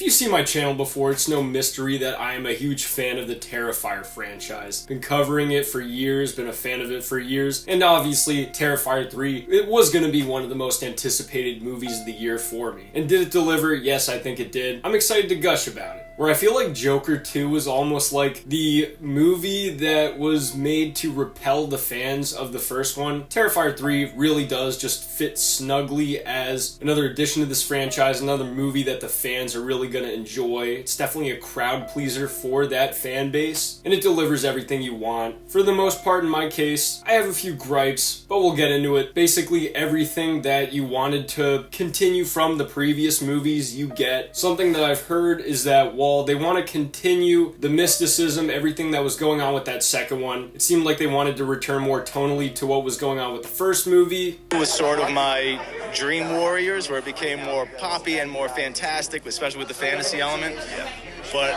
you see my channel before, it's no mystery that I am a huge fan of the Terrifier franchise. Been covering it for years, been a fan of it for years, and obviously Terrifier 3, it was going to be one of the most anticipated movies of the year for me. And did it deliver? Yes, I think it did. I'm excited to gush about it. Where I feel like Joker 2 was almost like the movie that was made to repel the fans of the first one. Terrifier 3 really does just fit snugly as another addition to this franchise, another movie that the fans are really going to enjoy. It's definitely a crowd pleaser for that fan base, and it delivers everything you want. For the most part, in my case, I have a few gripes, but we'll get into it. Basically, everything that you wanted to continue from the previous movies, you get. Something that I've heard is that while they want to continue the mysticism, everything that was going on with that second one, it seemed like they wanted to return more tonally to what was going on with the first movie. It was sort of my Dream Warriors, where it became more poppy and more fantastic, especially with the fantasy element. But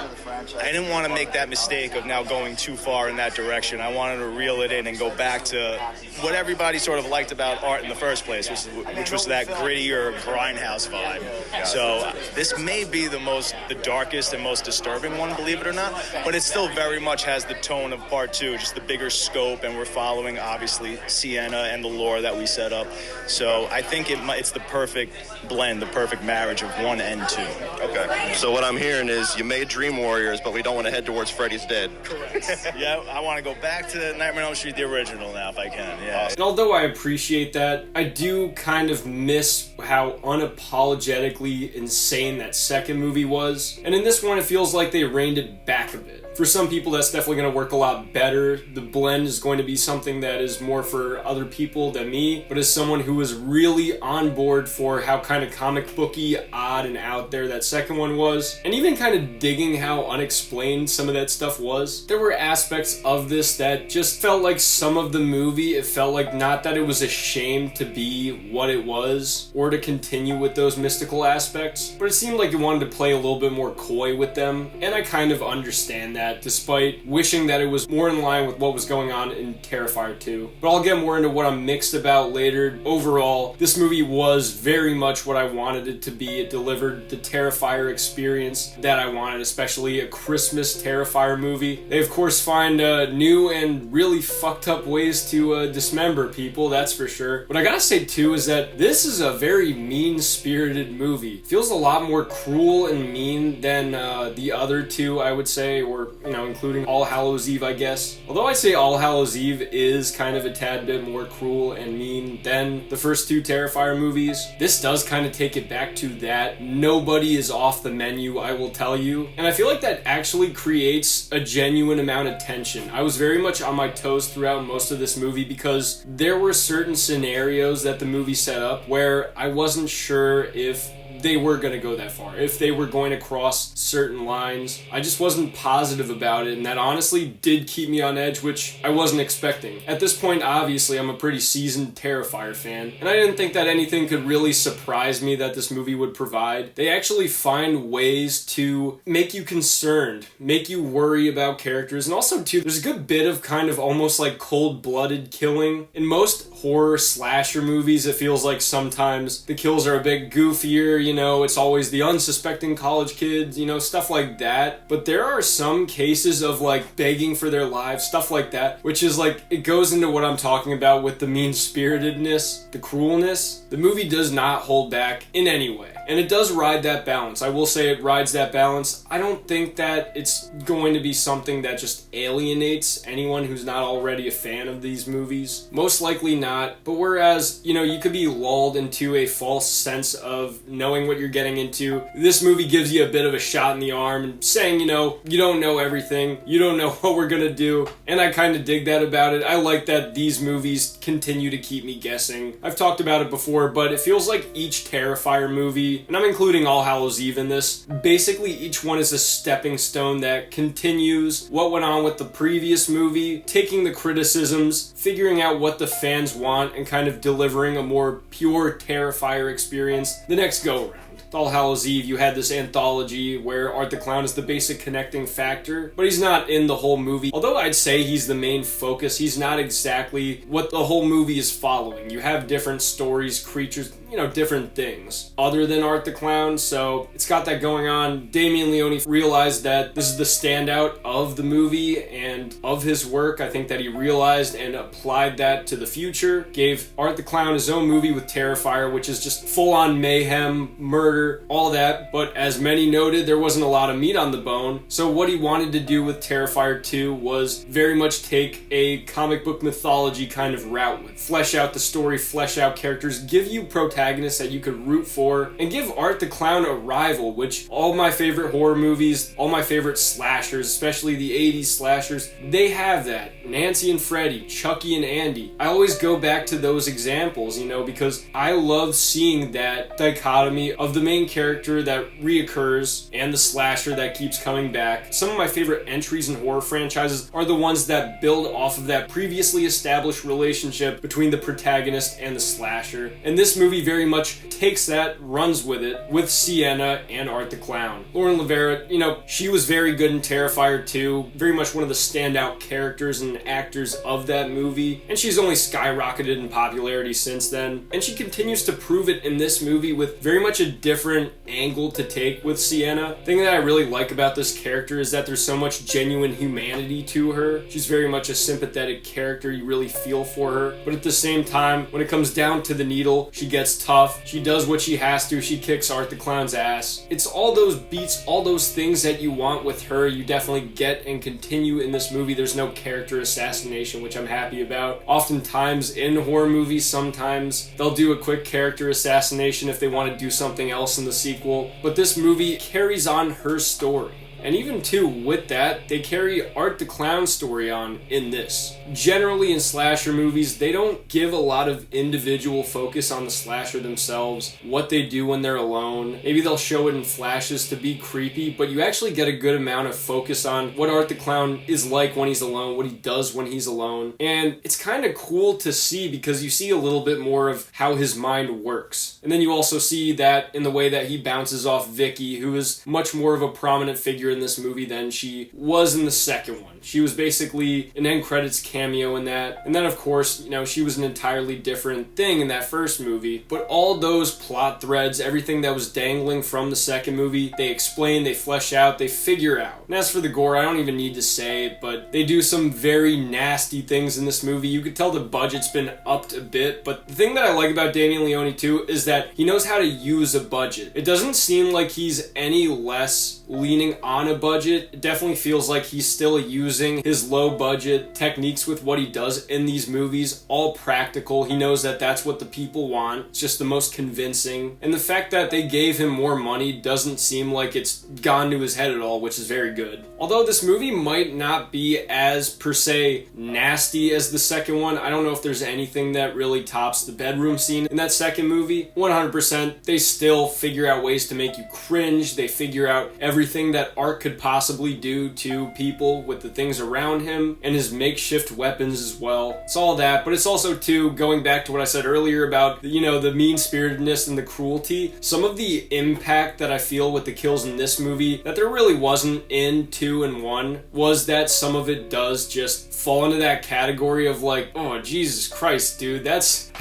I didn't want to make that mistake of now going too far in that direction. I wanted to reel it in and go back to what everybody sort of liked about art in the first place, which was that grittier Grindhouse vibe. So this may be the darkest and most disturbing one, believe it or not, but it still very much has the tone of part two, just the bigger scope, and we're following, obviously, Sienna and the lore that we set up. So I think it's the perfect blend, the perfect marriage of 1 and 2. Okay, so what I'm hearing is you made Dream Warriors, but we don't want to head towards Freddy's Dead. Correct. Yeah, I want to go back to Nightmare on Elm Street, the original now, if I can. Yeah. And although I appreciate that, I do kind of miss how unapologetically insane that second movie was. And in this one, it feels like they reined it back a bit. For some people, that's definitely going to work a lot better. The blend is going to be something that is more for other people than me. But as someone who was really on board for how kind of comic booky, odd, and out there that second one was, and even kind of digging how unexplained some of that stuff was, there were aspects of this that just felt like some of the movie. It felt like not that it was a shame to be what it was or to continue with those mystical aspects, but it seemed like it wanted to play a little bit more coy with them. And I kind of understand that, despite wishing that it was more in line with what was going on in Terrifier 2. But I'll get more into what I'm mixed about later. Overall, this movie was very much what I wanted it to be. It delivered the Terrifier experience that I wanted, especially a Christmas Terrifier movie. They of course find new and really fucked up ways to dismember people, that's for sure. What I gotta say too is that this is a very mean-spirited movie. It feels a lot more cruel and mean than the other two, I would say, or including All Hallows Eve, I guess. Although I'd say All Hallows Eve is kind of a tad bit more cruel and mean than the first two Terrifier movies, this does kind of take it back to that nobody is off the menu, I will tell you. And I feel like that actually creates a genuine amount of tension. I was very much on my toes throughout most of this movie because there were certain scenarios that the movie set up where I wasn't sure if they were going to go that far, if they were going to cross certain lines. I just wasn't positive about it, and that honestly did keep me on edge, which I wasn't expecting. At this point, obviously, I'm a pretty seasoned Terrifier fan, and I didn't think that anything could really surprise me that this movie would provide. They actually find ways to make you concerned, make you worry about characters, and also, too, there's a good bit of kind of almost like cold-blooded killing. In most horror slasher movies, it feels like sometimes the kills are a bit goofier, it's always the unsuspecting college kids, stuff like that. But there are some cases of like begging for their lives, stuff like that, which is like, it goes into what I'm talking about with the mean-spiritedness, the cruelness. The movie does not hold back in any way. And it does ride that balance. I will say it rides that balance. I don't think that it's going to be something that just alienates anyone who's not already a fan of these movies. Most likely not. But whereas, you could be lulled into a false sense of knowing what you're getting into, this movie gives you a bit of a shot in the arm and saying, you don't know everything. You don't know what we're gonna do. And I kind of dig that about it. I like that these movies continue to keep me guessing. I've talked about it before, but it feels like each Terrifier movie, and I'm including All Hallows Eve in this, basically each one is a stepping stone that continues what went on with the previous movie, taking the criticisms, figuring out what the fans want, and kind of delivering a more pure Terrifier experience the next go-around. With All Hallows Eve, you had this anthology where Art the Clown is the basic connecting factor, but he's not in the whole movie. Although I'd say he's the main focus, he's not exactly what the whole movie is following. You have different stories, creatures, different things other than Art the Clown. So it's got that going on. Damien Leone realized that this is the standout of the movie and of his work. I think that he realized and applied that to the future. Gave Art the Clown his own movie with Terrifier, which is just full-on mayhem, murder, all that. But as many noted, there wasn't a lot of meat on the bone. So what he wanted to do with Terrifier 2 was very much take a comic book mythology kind of route with. Flesh out the story, flesh out characters, give you protagonists that you could root for, and give Art the Clown a rival, which all my favorite horror movies, all my favorite slashers, especially the 80s slashers, they have that. Nancy and Freddy, Chucky and Andy. I always go back to those examples, because I love seeing that dichotomy of the main character that reoccurs and the slasher that keeps coming back. Some of my favorite entries in horror franchises are the ones that build off of that previously established relationship between the protagonist and the slasher. And this movie very much takes that, runs with it, with Sienna and Art the Clown. Lauren Rivera, she was very good in Terrifier 2, very much one of the standout characters and actors of that movie, and she's only skyrocketed in popularity since then. And she continues to prove it in this movie with very much a different angle to take with Sienna. The thing that I really like about this character is that there's so much genuine humanity to her. She's very much a sympathetic character, you really feel for her, but at the same time, when it comes down to the needle, she gets tough, she does what she has to, she kicks Art the Clown's ass. It's all those beats, all those things that you want with her, you definitely get and continue in this movie. There's no character assassination, which I'm happy about. Oftentimes in horror movies, sometimes they'll do a quick character assassination if they want to do something else in the sequel, but this movie carries on her story. And even too, with that, they carry Art the Clown's story on in this. Generally in slasher movies, they don't give a lot of individual focus on the slasher themselves, what they do when they're alone. Maybe they'll show it in flashes to be creepy, but you actually get a good amount of focus on what Art the Clown is like when he's alone, what he does when he's alone. And it's kind of cool to see because you see a little bit more of how his mind works. And then you also see that in the way that he bounces off Vicky, who is much more of a prominent figure in this movie than she was in the second one. She was basically an end credits cameo in that. And then of course, she was an entirely different thing in that first movie. But all those plot threads, everything that was dangling from the second movie, they explain, they flesh out, they figure out. And as for the gore, I don't even need to say it, but they do some very nasty things in this movie. You could tell the budget's been upped a bit, but the thing that I like about Damien Leone too is that he knows how to use a budget. It doesn't seem like he's any less leaning on a budget. It definitely feels like he's still using his low budget techniques with what he does in these movies, all practical. He knows that that's what the people want. It's just the most convincing. And the fact that they gave him more money doesn't seem like it's gone to his head at all, which is very good. Although this movie might not be as per se nasty as the second one, I don't know if there's anything that really tops the bedroom scene in that second movie. 100%, they still figure out ways to make you cringe. They figure out everything that Art could possibly do to people with the things around him and his makeshift weapons as well. It's all that, but it's also too, going back to what I said earlier about, the mean-spiritedness and the cruelty. Some of the impact that I feel with the kills in this movie that there really wasn't in 2 and 1 was that some of it does just fall into that category of like, oh, Jesus Christ, dude, that's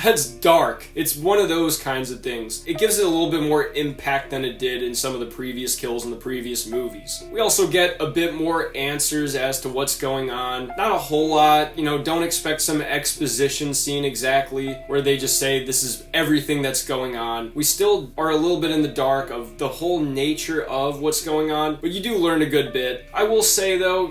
dark. It's one of those kinds of things. It gives it a little bit more impact than it did in some of the previous kills in the previous movies. We also get a bit more answers as to what's going on. Not a whole lot, don't expect some exposition scene exactly where they just say this is everything that's going on. We still are a little bit in the dark of the whole nature of what's going on, but you do learn a good bit. I will say though,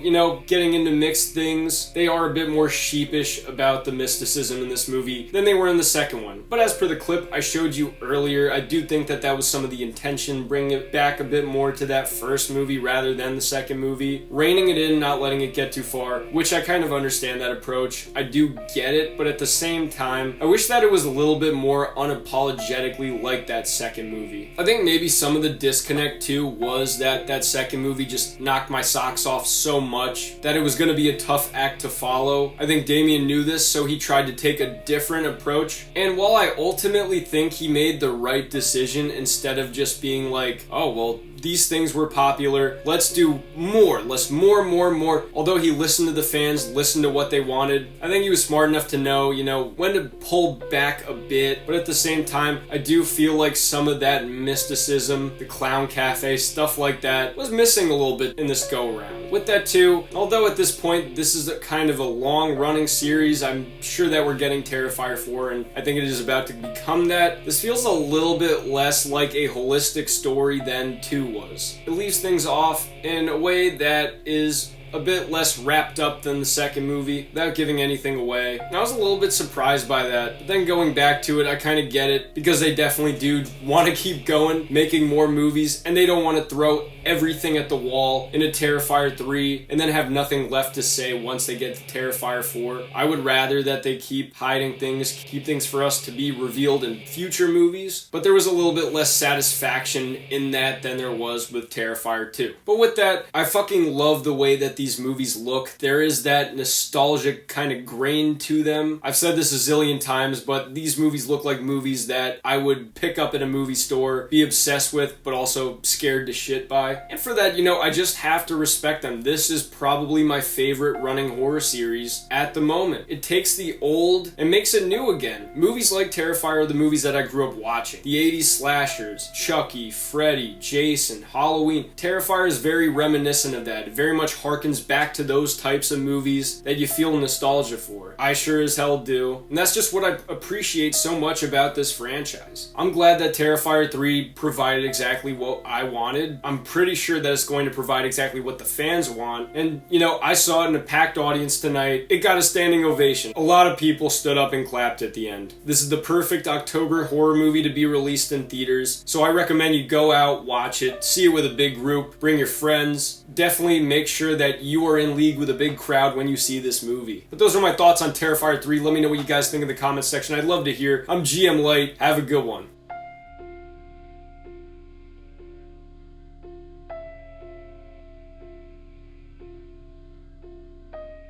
getting into mixed things, they are a bit more sheepish about the mysticism in this movie than they were in the second one. But as per the clip I showed you earlier, I do think that that was some of the intention, bringing it back a bit more to that first movie rather than the second movie, reining it in, not letting it get too far, which I kind of understand that approach. I do get it, but at the same time, I wish that it was a little bit more unapologetically like that second movie. I think maybe some of the disconnect too was that that second movie just knocked my socks off so much that it was going to be a tough act to follow. I think Damien knew this, so he tried to take a different approach, and while I ultimately think he made the right decision instead of just being like, oh well, these things were popular. Let's do more. Let's more. Although he listened to the fans, listened to what they wanted, I think he was smart enough to know, when to pull back a bit. But at the same time, I do feel like some of that mysticism, the clown cafe, stuff like that, was missing a little bit in this go-around. With that too, although at this point, this is a kind of a long-running series, I'm sure that we're getting Terrifier 4, and I think it is about to become that. This feels a little bit less like a holistic story than 2 was. It leaves things off in a way that is a bit less wrapped up than the second movie, without giving anything away. And I was a little bit surprised by that, but then going back to it, I kind of get it, because they definitely do want to keep going, making more movies, and they don't want to throw everything at the wall in a Terrifier 3, and then have nothing left to say once they get to Terrifier 4. I would rather that they keep hiding things, keep things for us to be revealed in future movies, but there was a little bit less satisfaction in that than there was with Terrifier 2. But with that, I fucking love the way that these movies look. There is that nostalgic kind of grain to them. I've said this a zillion times, but these movies look like movies that I would pick up at a movie store, be obsessed with, but also scared to shit by. And for that, I just have to respect them. This is probably my favorite running horror series at the moment. It takes the old and makes it new again. Movies like Terrifier are the movies that I grew up watching. The 80s slashers, Chucky, Freddy, Jason, Halloween. Terrifier is very reminiscent of that. It very much harkens back to those types of movies that you feel nostalgia for. I sure as hell do. And that's just what I appreciate so much about this franchise. I'm glad that Terrifier 3 provided exactly what I wanted. I'm pretty sure that it's going to provide exactly what the fans want. And, I saw it in a packed audience tonight. It got a standing ovation. A lot of people stood up and clapped at the end. This is the perfect October horror movie to be released in theaters. So I recommend you go out, watch it, see it with a big group, bring your friends. Definitely make sure that you are in league with a big crowd when you see this movie. But those are my thoughts on Terrifier 3. Let me know what you guys think in the comments section. I'd love to hear. I'm GM Light. Have a good one.